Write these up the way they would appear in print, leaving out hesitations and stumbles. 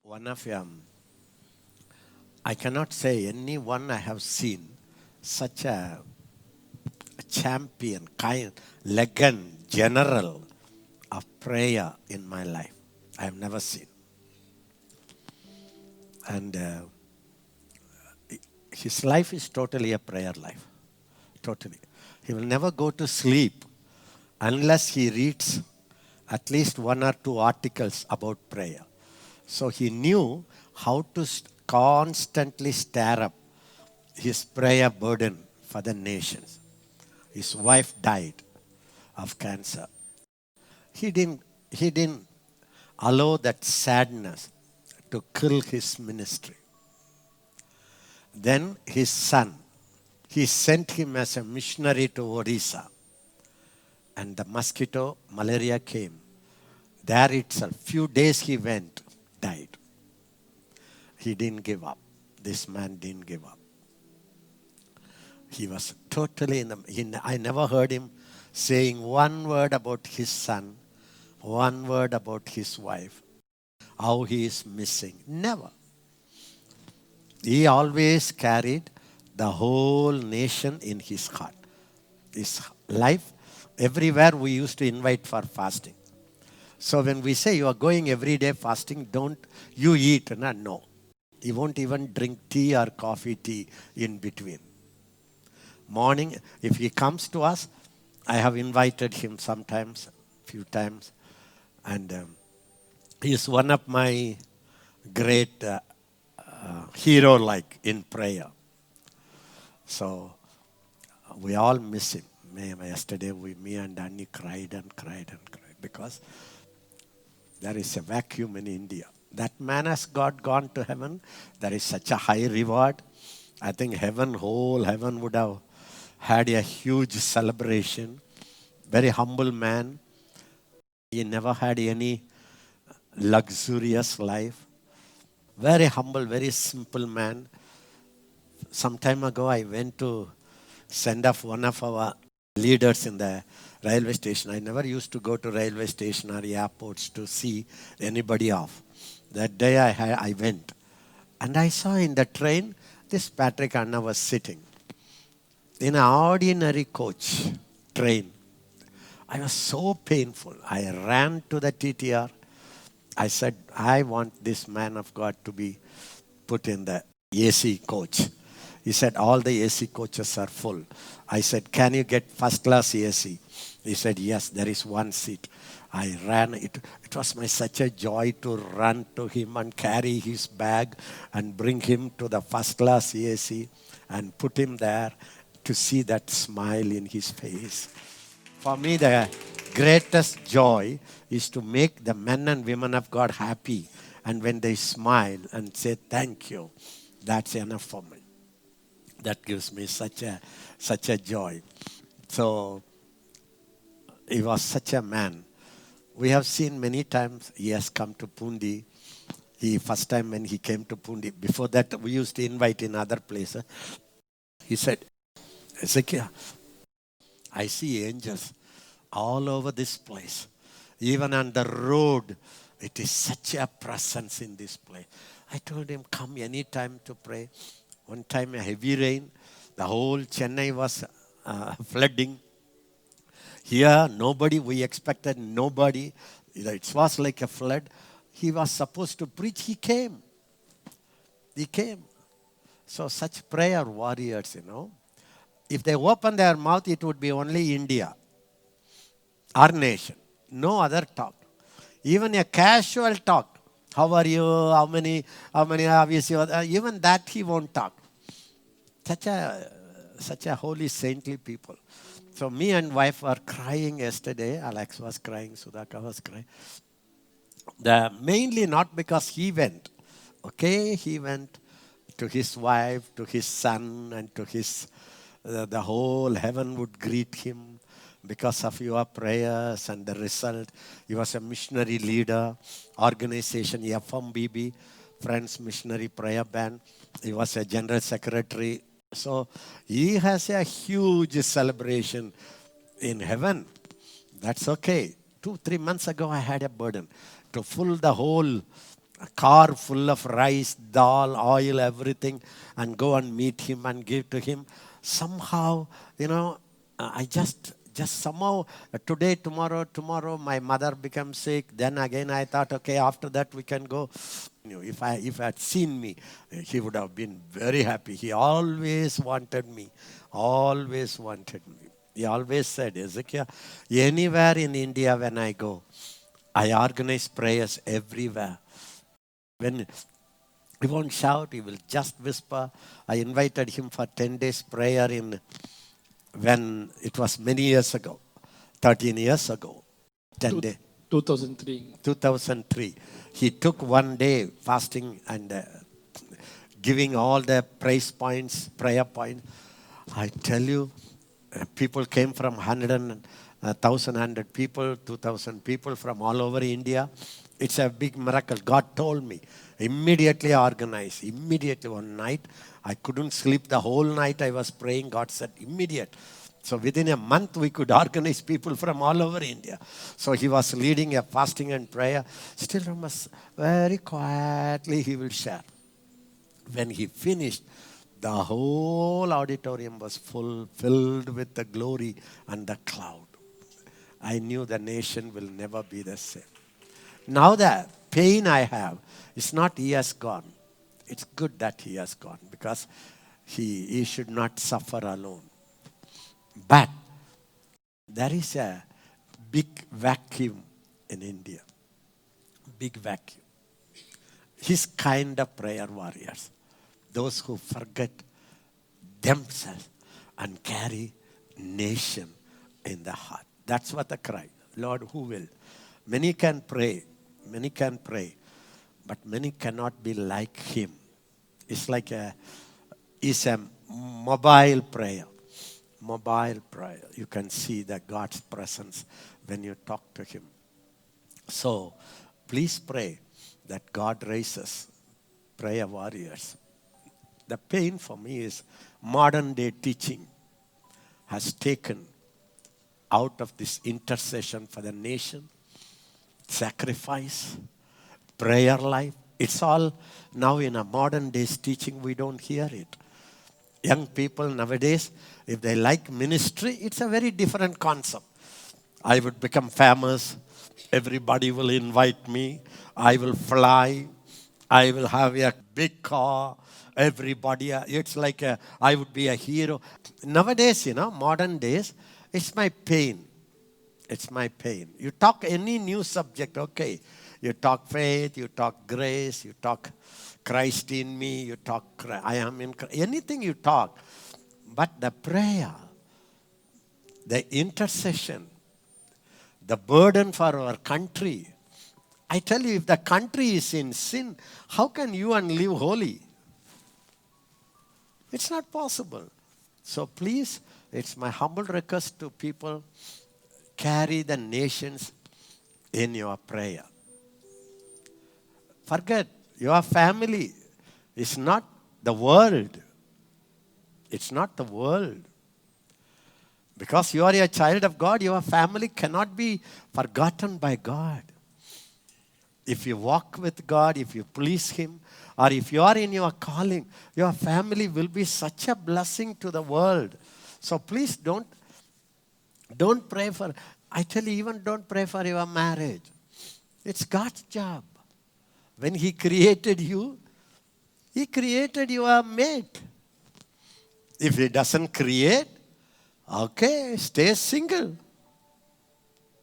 One of I cannot say anyone I have seen such a champion, kind, legend, general of prayer in my life. I have never seen. And his life is totally a prayer life. Totally. He will never go to sleep unless he reads at least one or two articles about prayer. So he knew how to constantly stir up his prayer burden for the nations. His wife died of cancer. He didn't allow that sadness to kill his ministry. Then his son, he sent him as a missionary to Odisha. And the mosquito, malaria came. There itself, few days he went, died. He didn't give up. This man didn't give up. He was totally I never heard him saying one word about his son, one word about his wife, how he is missing. Never. He always carried the whole nation in his heart. His life, everywhere we used to invite for fasting. So when we say you are going every day fasting, don't you eat? No. He won't even drink tea or coffee tea in between. Morning, if he comes to us, I have invited him sometimes, few times, and he is one of my great hero like in prayer. So we all miss him. Yesterday, me and Danny cried and cried and cried because there is a vacuum in India. That man has gone to heaven. There is such a high reward. I think whole heaven would have had a huge celebration. Very humble man. He never had any luxurious life. Very humble, very simple man. Some time ago, I went to send off one of our leaders in the railway station. I never used to go to railway station or airports to see anybody off. That day I went. And I saw in the train, this Patrick Anna was sitting in an ordinary coach train. I was so painful. I ran to the TTR. I said, I want this man of God to be put in the AC coach. He said, all the AC coaches are full. I said, can you get first class AC? He said, yes, there is one seat. I ran. It was such a joy to run to him and carry his bag and bring him to the first class AC and put him there to see that smile in his face. For me, the greatest joy is to make the men and women of God happy. And when they smile and say thank you, that's enough for me. That gives me such a joy. So he was such a man. We have seen many times he has come to Pundi. First time when he came to Pundi, before that we used to invite in other places. He said, Ezekiel, I see angels all over this place. Even on the road, it is such a presence in this place. I told him, come anytime to pray. One time a heavy rain, the whole Chennai was flooding. Here, we expected nobody. It was like a flood. He was supposed to preach. He came. So such prayer warriors, if they open their mouth, it would be only India, our nation. No other talk. Even a casual talk. How are you? How many obviously, even that he won't talk. Such a holy, saintly people. So me and wife were crying yesterday. Alex was crying. Sudhaka was crying. Mainly not because he went. Okay, he went to his wife, to his son, and to his, the whole heaven would greet him because of your prayers and the result. He was a missionary leader, organization FMBB, Friends Missionary Prayer Band. He was a general secretary. So he has a huge celebration in heaven. That's okay. 2-3 months ago, I had a burden to fill the whole a car full of rice, dal, oil, everything, and go and meet him and give to him. Somehow, I just somehow today, tomorrow, my mother became sick. Then again, I thought, okay, after that we can go. If I had seen me, he would have been very happy. He always wanted me, always wanted me. He always said, Ezekiel, anywhere in India when I go, I organize prayers everywhere. When he won't shout, he will just whisper. I invited him for 10 days prayer when it was many years ago, 13 years ago, 10 days. 2003. 2003. He took one day fasting and giving all the praise points, prayer points. I tell you, people came from 1,100 people, 2,000 people from all over India. It's a big miracle. God told me, immediately organize. Immediately one night, I couldn't sleep the whole night. I was praying. God said, immediate. So within a month, we could organize people from all over India. So he was leading a fasting and prayer. Still, very quietly, he will share. When he finished, the whole auditorium was filled with the glory and the cloud. I knew the nation will never be the same. Now the pain I have, it's not he has gone. It's good that he has gone because he should not suffer alone. But there is a big vacuum in India. Big vacuum. His kind of prayer warriors. Those who forget themselves and carry nation in the heart. That's what I cry. Lord, who will? Many can pray, but many cannot be like him. It's like it's a mobile prayer. Mobile prayer. You can see that God's presence when you talk to him. So, please pray that God raises prayer warriors. The pain for me is modern day teaching has taken out of this intercession for the nation, sacrifice, prayer life. It's all now in a modern day's teaching, we don't hear it. Young people nowadays, if they like ministry, it's a very different concept. I would become famous. Everybody will invite me. I will fly. I will have a big car. Everybody, it's like I would be a hero. Nowadays, modern days, it's my pain. It's my pain. You talk any new subject, okay. You talk faith, you talk grace, you talk Christ in me, you talk I am in Christ. Anything you talk. But the prayer, the intercession, the burden for our country. I tell you, if the country is in sin, how can you and live holy? It's not possible. So please, it's my humble request to people, carry the nations in your prayer. Forget, your family is not the world. It's not the world. Because you are a child of God, your family cannot be forgotten by God. If you walk with God, if you please Him, or if you are in your calling, your family will be such a blessing to the world. So please don't pray for, I tell you, even don't pray for your marriage. It's God's job. When He created you, He created your mate. If He doesn't create, okay, stay single.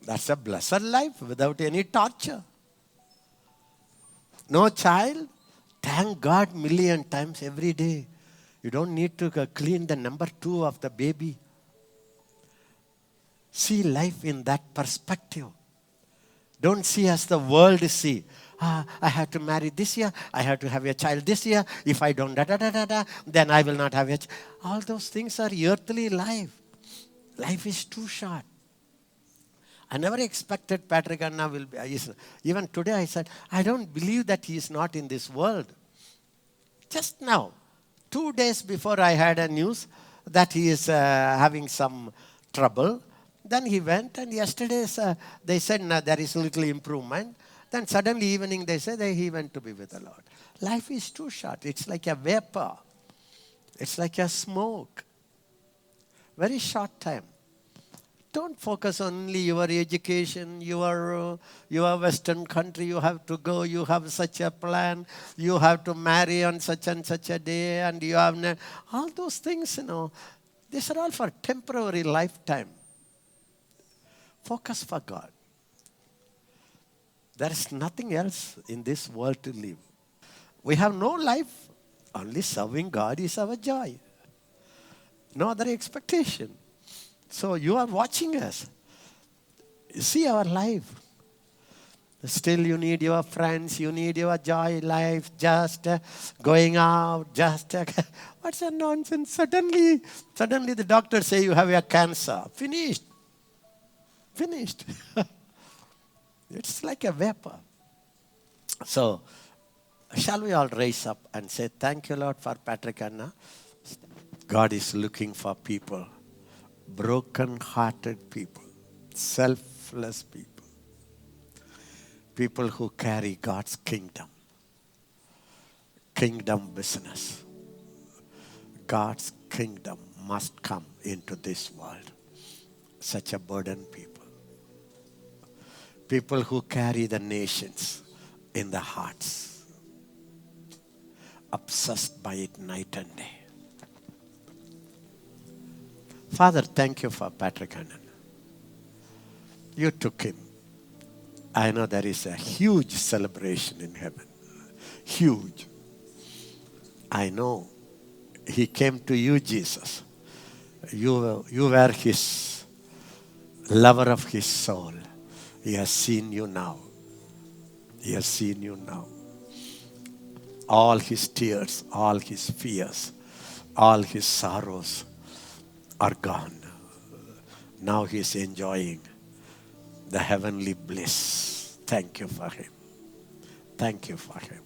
That's a blessed life without any torture. No child? Thank God million times every day. You don't need to clean the number 2 of the baby. See life in that perspective. Don't see as the world see. I have to marry this year. I have to have a child this year. If I don't, then I will not have a child. All those things are earthly life. Life is too short. I never expected Patrick Anna will be. Even today I said, I don't believe that he is not in this world. Just now, 2 days before I had a news that he is having some trouble. Then he went and yesterday they said there is a little improvement. Then suddenly evening they say that he went to be with the Lord. Life is too short. It's like a vapor. It's like a smoke. Very short time. Don't focus only your education, your Western country. You have to go. You have such a plan. You have to marry on such and such a day, and you have all those things. These are all for temporary lifetime. Focus for God. There is nothing else in this world to live. We have no life. Only serving God is our joy. No other expectation. So you are watching us. See our life. Still you need your friends. You need your joy life. Just going out. What's a nonsense? Suddenly the doctor say you have a cancer. Finished. It's like a vapor. So, shall we all raise up and say, thank you, Lord, for Patrick Anna. God is looking for people, broken-hearted people, selfless people, people who carry God's kingdom business. God's kingdom must come into this world. Such a burden people. People who carry the nations in their hearts. Obsessed by it night and day. Father, thank you for Patrick Annan. You took him. I know there is a huge celebration in heaven. Huge. I know he came to you, Jesus. You were his lover of his soul. He has seen you now. He has seen you now. All his tears, all his fears, all his sorrows are gone. Now he is enjoying the heavenly bliss. Thank you for him. Thank you for him.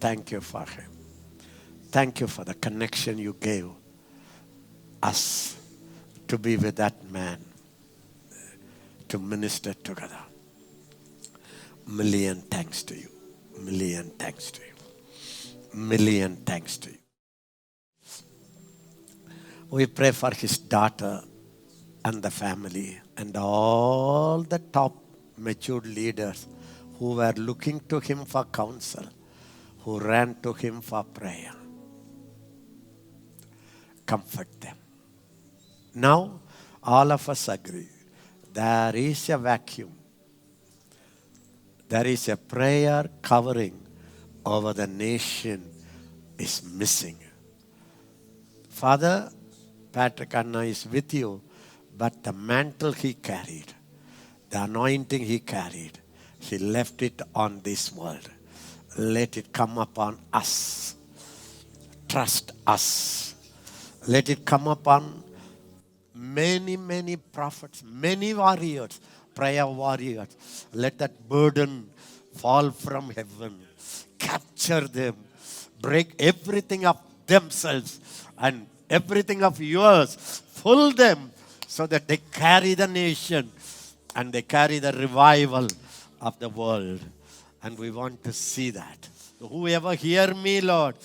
Thank you for him. Thank you for the connection you gave us to be with that man, to minister together. Million thanks to you. Million thanks to you. Million thanks to you. We pray for his daughter and the family and all the top matured leaders who were looking to him for counsel, who ran to him for prayer. Comfort them. Now, all of us agree, there is a vacuum. There is a prayer covering over the nation is missing. Father, Patrick Anna is with you, but the mantle he carried, the anointing he carried, he left it on this world. Let it come upon us. Trust us. Let it come upon many, many prophets, many warriors, prayer warriors. Let that burden fall from heaven. Capture them. Break everything of themselves and everything of yours. Fill them so that they carry the nation and they carry the revival of the world. And we want to see that. Whoever hear me, Lord,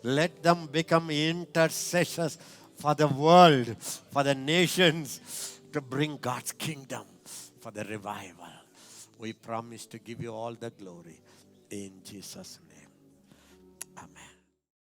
let them become intercessors for the world, for the nations, to bring God's kingdom, for the revival. We promise to give you all the glory in Jesus' name.